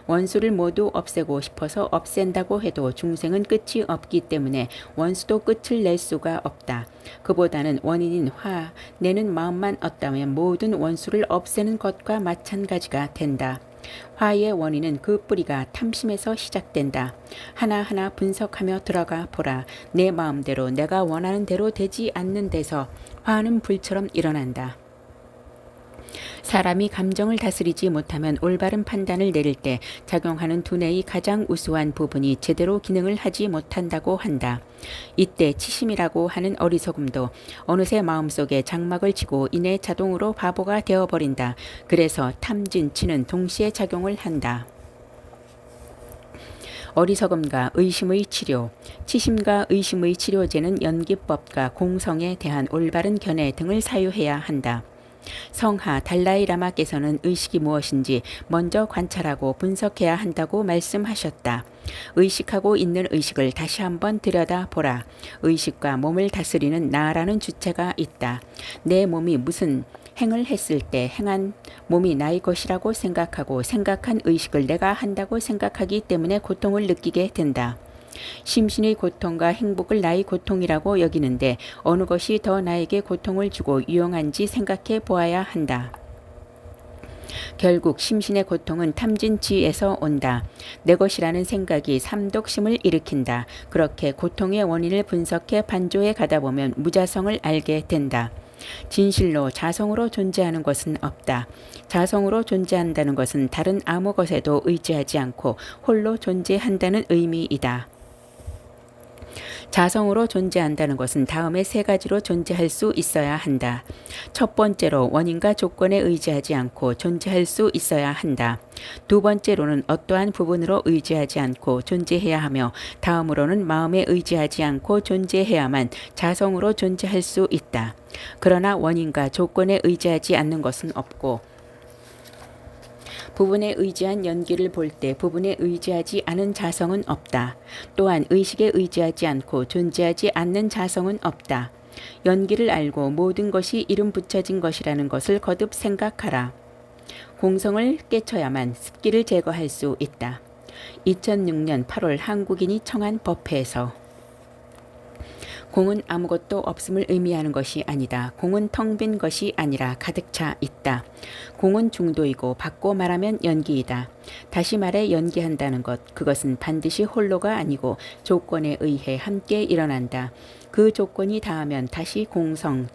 원수를 모두 없애고 싶어서 없앤다고 해도 중생은 끝이 없기 때문에 원수도 끝을 낼 수가 없다. 그보다는 원인인 화, 내는 마음만 없다면 모든 원수를 없애는 것과 마찬가지가 된다. 화의 원인은 그 뿌리가 탐심에서 시작된다. 하나하나 분석하며 들어가 보라. 내 마음대로 내가 원하는 대로 되지 않는 데서 화는 불처럼 일어난다. 사람이 감정을 다스리지 못하면 올바른 판단을 내릴 때 작용하는 두뇌의 가장 우수한 부분이 제대로 기능을 하지 못한다고 한다. 이때 치심이라고 하는 어리석음도 어느새 마음속에 장막을 치고 이내 자동으로 바보가 되어버린다. 그래서 탐진치는 동시에 작용을 한다. 어리석음과 의심의 치료. 치심과 의심의 치료제는 연기법과 공성에 대한 올바른 견해 등을 사유해야 한다. 성하 달라이 라마께서는 의식이 무엇인지 먼저 관찰하고 분석해야 한다고 말씀하셨다. 의식하고 있는 의식을 다시 한번 들여다보라. 의식과 몸을 다스리는 나라는 주체가 있다. 내 몸이 무슨 행을 했을 때 행한 몸이 나의 것이라고 생각하고 생각한 의식을 내가 한다고 생각하기 때문에 고통을 느끼게 된다. 심신의 고통과 행복을 나의 고통이라고 여기는데 어느 것이 더 나에게 고통을 주고 유용한지 생각해 보아야 한다. 결국 심신의 고통은 탐진치에서 온다. 내 것이라는 생각이 삼독심을 일으킨다. 그렇게 고통의 원인을 분석해 반조해 가다 보면 무자성을 알게 된다. 진실로 자성으로 존재하는 것은 없다. 자성으로 존재한다는 것은 다른 아무 것에도 의지하지 않고 홀로 존재한다는 의미이다. 자성으로 존재한다는 것은 다음에 세 가지로 존재할 수 있어야 한다. 첫 번째로 원인과 조건에 의지하지 않고 존재할 수 있어야 한다. 두 번째로는 어떠한 부분으로 의지하지 않고 존재해야 하며 다음으로는 마음에 의지하지 않고 존재해야만 자성으로 존재할 수 있다. 그러나 원인과 조건에 의지하지 않는 것은 없고 부분에 의지한 연기를 볼 때 부분에 의지하지 않은 자성은 없다. 또한 의식에 의지하지 않고 존재하지 않는 자성은 없다. 연기를 알고 모든 것이 이름 붙여진 것이라는 것을 거듭 생각하라. 공성을 깨쳐야만 습기를 제거할 수 있다. 2006년 8월 한국인이 청한 법회에서 공은 아무것도 없음을 의미하는 것이 아니다. 공은 텅 빈 것이 아니라 가득 차 있다. 공은 중도이고 받고 말하면 연기이다. 다시 말해 연기한다는 것, 그것은 반드시 홀로가 아니고 조건에 의해 함께 일어난다. 그 조건이 닿으면 다시 공성,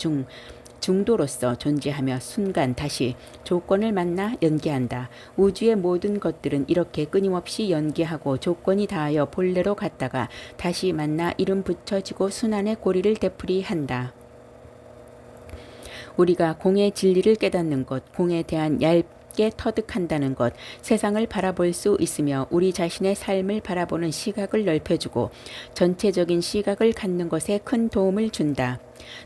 중도로서 존재하며 순간 다시 조건을 만나 연기한다. 우주의 모든 것들은 이렇게 끊임없이 연기하고 조건이 닿아여 본래로 갔다가 다시 만나 이름 붙여지고 순환의 고리를 되풀이한다. 우리가 공의 진리를 깨닫는 것, 공에 대한 얇게 터득한다는 것, 세상을 바라볼 수 있으며 우리 자신의 삶을 바라보는 시각을 넓혀주고 전체적인 시각을 갖는 것에 큰 도움을 준다.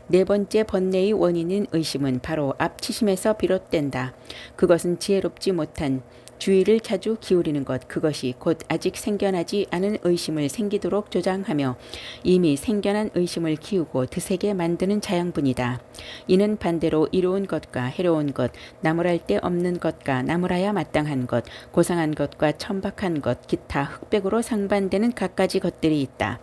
네 번째 번뇌의 원인인 의심은 바로 앞치심에서 비롯된다. 그것은 지혜롭지 못한 주의를 자주 기울이는 것, 그것이 곧 아직 생겨나지 않은 의심을 생기도록 조장하며 이미 생겨난 의심을 키우고 드세게 만드는 자양분이다. 이는 반대로 이로운 것과 해로운 것, 나무랄 데 없는 것과 나무라야 마땅한 것, 고상한 것과 천박한 것, 기타 흑백으로 상반되는 갖가지 것들이 있다.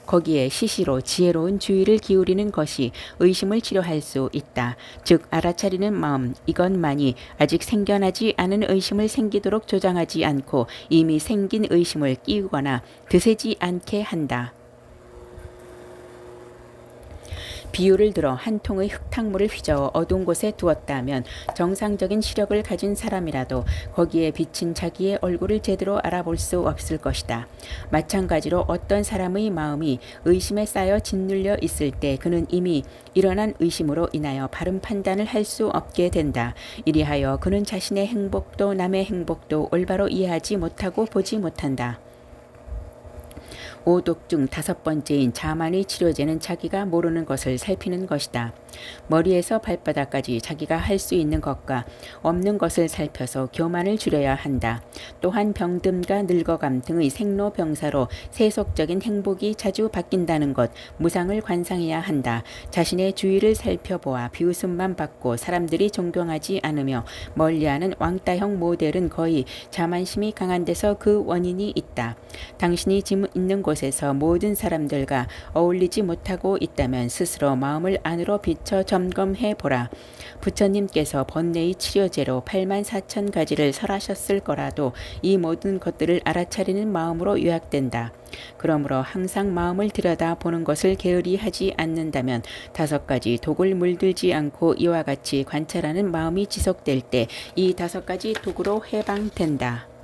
거기에 시시로 지혜로운 주의를 기울이는 것이 의심을 치료할 수 있다. 즉 알아차리는 마음, 이것만이 아직 생겨나지 않은 의심을 생기도록 조장하지 않고 이미 생긴 의심을 끼우거나 드세지 않게 한다. 비유를 들어 한 통의 흙탕물을 휘저어 어두운 곳에 두었다면 정상적인 시력을 가진 사람이라도 거기에 비친 자기의 얼굴을 제대로 알아볼 수 없을 것이다. 마찬가지로 어떤 사람의 마음이 의심에 쌓여 짓눌려 있을 때 그는 이미 일어난 의심으로 인하여 바른 판단을 할 수 없게 된다. 이리하여 그는 자신의 행복도 남의 행복도 올바로 이해하지 못하고 보지 못한다. 오독 중 5번째인 자만의 치료제는 자기가 모르는 것을 살피는 것이다. 머리에서 발바닥까지 자기가 할 수 있는 것과 없는 것을 살펴서 교만을 줄여야 한다. 또한 병듦과 늙어감 등의 생로병사로 세속적인 행복이 자주 바뀐다는 것, 무상을 관상해야 한다. 자신의 주위를 살펴보아 비웃음만 받고 사람들이 존경하지 않으며 멀리하는 왕따형 모델은 거의 자만심이 강한 데서 그 원인이 있다. 당신이 짐 있는 곳에서 모든 사람들과 어울리지 못하고 있다면 스스로 마음을 안으로 비춰 점검해 보라. 부처님께서 번뇌의 치료제로 84,000가지를 설하셨을 거라도 이 모든 것들을 알아차리는 마음으로 요약된다. 그러므로 항상 마음을 들여다보는 것을 게으리하지 않는다면 5가지 독을 물들지 않고 이와 같이 관찰하는 마음이 지속될 때 이 5가지 독으로 해방된다.